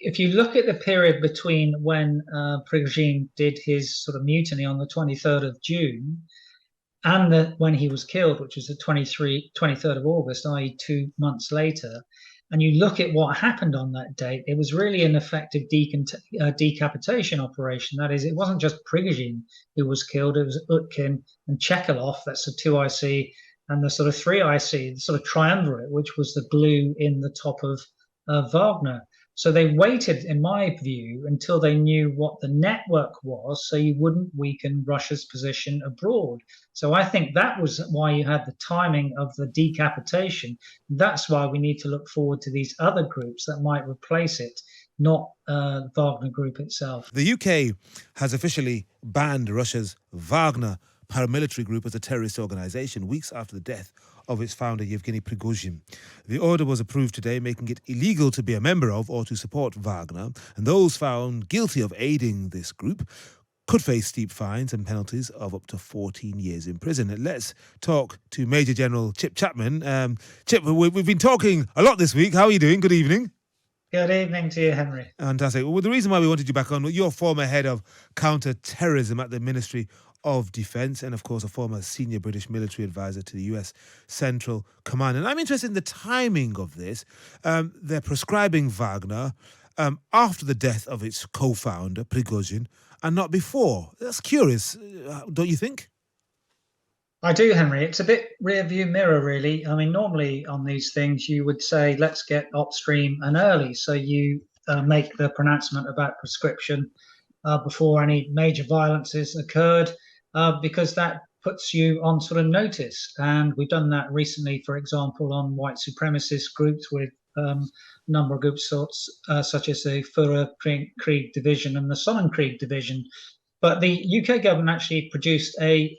if you look at the period between when Prigozhin did his sort of mutiny on the 23rd of June and when he was killed, which was the 23rd of August, i.e., 2 months later, and you look at what happened on that date, it was really an effective decapitation operation. That is, it wasn't just Prigozhin who was killed, it was Utkin and Chekalov, that's the 2IC, and the sort of 3IC, the sort of triumvirate, which was the glue in the top of Wagner. So they waited, in my view, until they knew what the network was, so you wouldn't weaken Russia's position abroad. So I think that was why you had the timing of the decapitation. That's why we need to look forward to these other groups that might replace it, not Wagner Group itself. The UK has officially banned Russia's Wagner paramilitary group as a terrorist organisation weeks after the death of its founder, Yevgeny Prigozhin. The order was approved today, making it illegal to be a member of or to support Wagner, and those found guilty of aiding this group could face steep fines and penalties of up to 14 years in prison. Let's talk to Major General Chip Chapman. Chip, we've been talking a lot this week. How are you doing? Good evening. Good evening to you, Henry. Fantastic. Well, the reason why we wanted you back on, you're former head of counter-terrorism at the Ministry of Defence and, of course, a former senior British military advisor to the US Central Command. And I'm interested in the timing of this. They're prescribing Wagner after the death of its co-founder, Prigozhin, and not before. That's curious, don't you think? I do, Henry. It's a bit rear view mirror, really. I mean, normally on these things, you would say, let's get upstream and early. So you make the pronouncement about prescription before any major violences occurred, because that puts you on sort of notice. And we've done that recently, for example, on white supremacist groups with a number of groups such as the Führerkrieg Division and the Sonnenkrieg Division. But the UK government actually produced a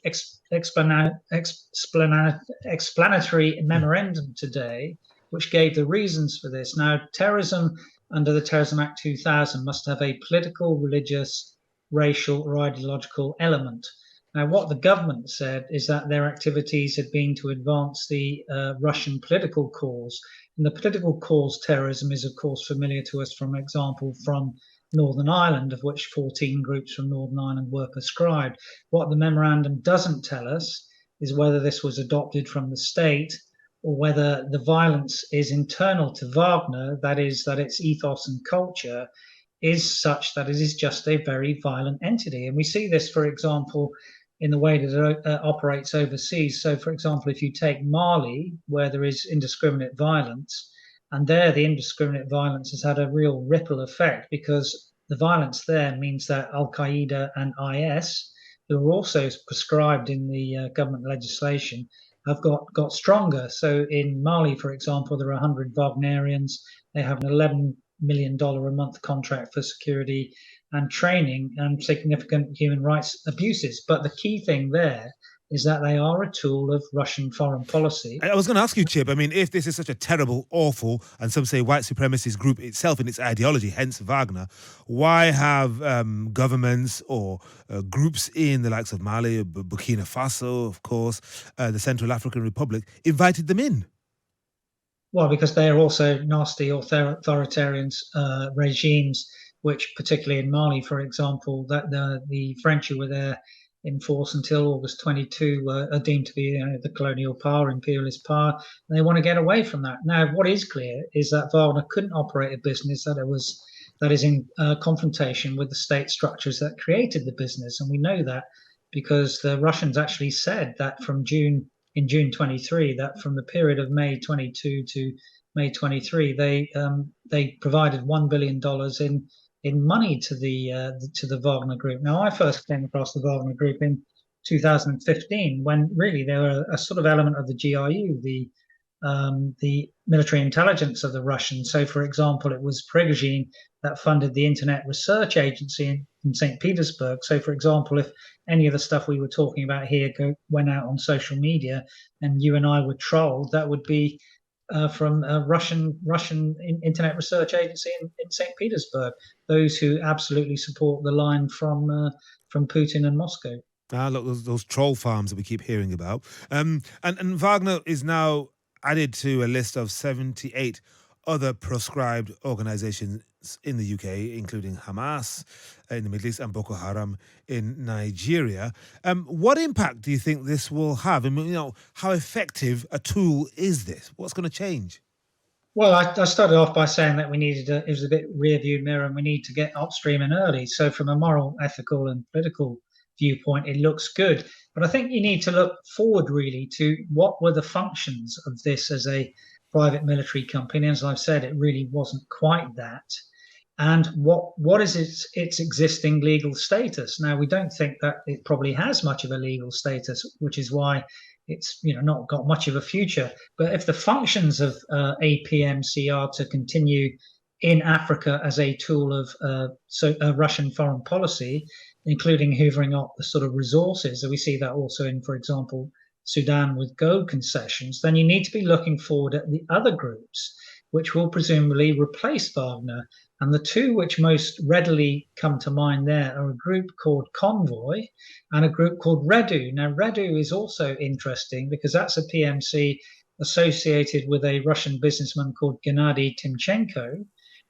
explanatory memorandum today, which gave the reasons for this. Now, terrorism under the Terrorism Act 2000 must have a political, religious, racial, or ideological element. Now, what the government said is that their activities had been to advance the Russian political cause. And the political cause terrorism is, of course, familiar to us, from example, from Northern Ireland, of which 14 groups from Northern Ireland were prescribed. What the memorandum doesn't tell us is whether this was adopted from the state or whether the violence is internal to Wagner, that is, that its ethos and culture is such that it is just a very violent entity. And we see this, for example, in the way that it operates overseas. So, for example, if you take Mali, where there is indiscriminate violence, and there the indiscriminate violence has had a real ripple effect, because the violence there means that Al-Qaeda and IS, who are also prescribed in the government legislation, have got stronger. So in Mali, for example, there are 100 Wagnerians. They have an $11 million a month contract for security and training and significant human rights abuses. But the key thing there is that they are a tool of Russian foreign policy. I was going to ask you, Chip, I mean, if this is such a terrible, awful, and some say white supremacist group itself in its ideology, hence Wagner, why have governments or groups in the likes of Mali, Burkina Faso, of course, the Central African Republic, invited them in? Well, because they are also nasty authoritarian regimes, which particularly in Mali, for example, that the French who were there in force until August 22 are deemed to be the colonial power, imperialist power, and they want to get away from that. Now, what is clear is that Wagner couldn't operate a business that is in confrontation with the state structures that created the business, and we know that because the Russians actually said that in June 23, that from the period of May 22 to May 23, they provided $1 billion in money to the Wagner Group. Now, I first came across the Wagner Group in 2015, when really they were a sort of element of the GRU, the military intelligence of the Russians. So, for example, it was Prigozhin that funded the Internet Research Agency in St. Petersburg. So, for example, if any of the stuff we were talking about here went out on social media and you and I were trolled, that would be from a Russian Internet Research Agency in St. Petersburg, those who absolutely support the line from Putin and Moscow. Look, those troll farms that we keep hearing about. And Wagner is now added to a list of 78 other proscribed organizations in the UK, including Hamas in the Middle East and Boko Haram in Nigeria. What impact do you think this will have? I mean, how effective a tool is this? What's going to change? Well, I started off by saying that it was a bit rear view mirror and we need to get upstream and early. So from a moral, ethical and political viewpoint, it looks good. But I think you need to look forward really to what were the functions of this as a private military company. As I've said, it really wasn't quite that. And what is its existing legal status? Now, we don't think that it probably has much of a legal status, which is why it's not got much of a future. But if the functions of APMC are to continue in Africa as a tool of Russian foreign policy, including hoovering up the sort of resources, and we see that also in, for example, Sudan with gold concessions, then you need to be looking forward at the other groups, which will presumably replace Wagner. And the two which most readily come to mind there are a group called Convoy and a group called Redu. Now, Redu is also interesting because that's a PMC associated with a Russian businessman called Gennady Timchenko.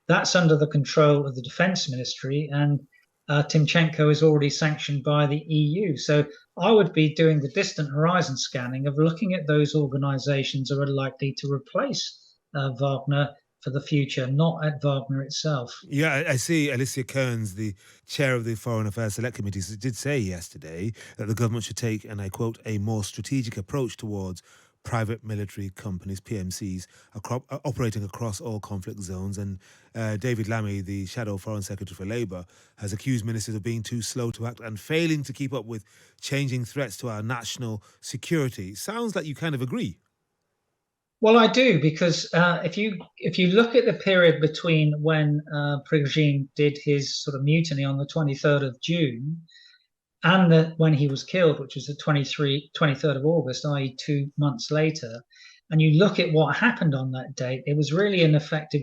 That's under the control of the Defense Ministry, and Timchenko is already sanctioned by the EU. So I would be doing the distant horizon scanning of looking at those organizations that are likely to replace Wagner for the future, not at Wagner itself. Yeah, I see Alicia Kearns, the chair of the Foreign Affairs Select Committee, did say yesterday that the government should take, and I quote, a more strategic approach towards private military companies, PMCs, operating across all conflict zones. And David Lammy, the Shadow Foreign Secretary for Labour, has accused ministers of being too slow to act and failing to keep up with changing threats to our national security. Sounds like you kind of agree. Well, I do, because if you look at the period between when Prigozhin did his sort of mutiny on the 23rd of June and when he was killed, which was the 23rd of August, i.e. 2 months later, and you look at what happened on that date, it was really an effective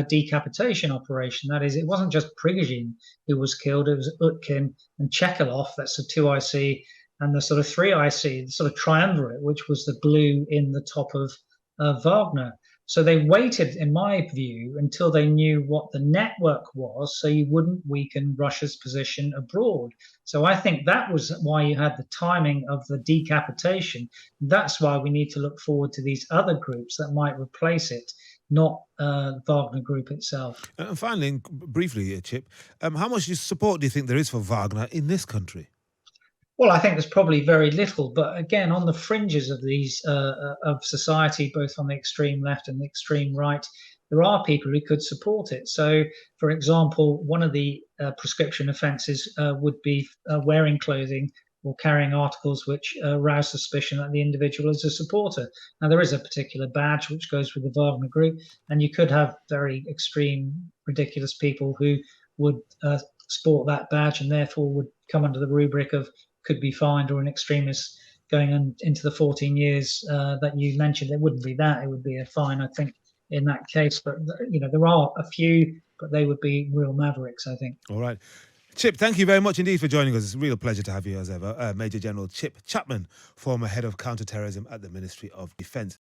decapitation operation. That is, it wasn't just Prigozhin who was killed, it was Utkin and Chekalov, that's the 2IC, and the sort of 3IC, the sort of triumvirate, which was the glue in the top of Wagner. So they waited, in my view, until they knew what the network was, so you wouldn't weaken Russia's position abroad. So I think that was why you had the timing of the decapitation. That's why we need to look forward to these other groups that might replace it, not Wagner Group itself. And finally, briefly, Chip, how much support do you think there is for Wagner in this country? Well, I think there's probably very little, but again, on the fringes of these of society, both on the extreme left and the extreme right, there are people who could support it. So, for example, one of the prescription offences would be wearing clothing or carrying articles which arouse suspicion that the individual is a supporter. Now, there is a particular badge which goes with the Wagner Group, and you could have very extreme, ridiculous people who would sport that badge and therefore would come under the rubric of could be fined, or an extremist going into the 14 years that you mentioned. It wouldn't be that. It would be a fine, I think, in that case. But, there are a few, but they would be real mavericks, I think. All right. Chip, thank you very much indeed for joining us. It's a real pleasure to have you as ever. Major General Chip Chapman, former head of counterterrorism at the Ministry of Defence.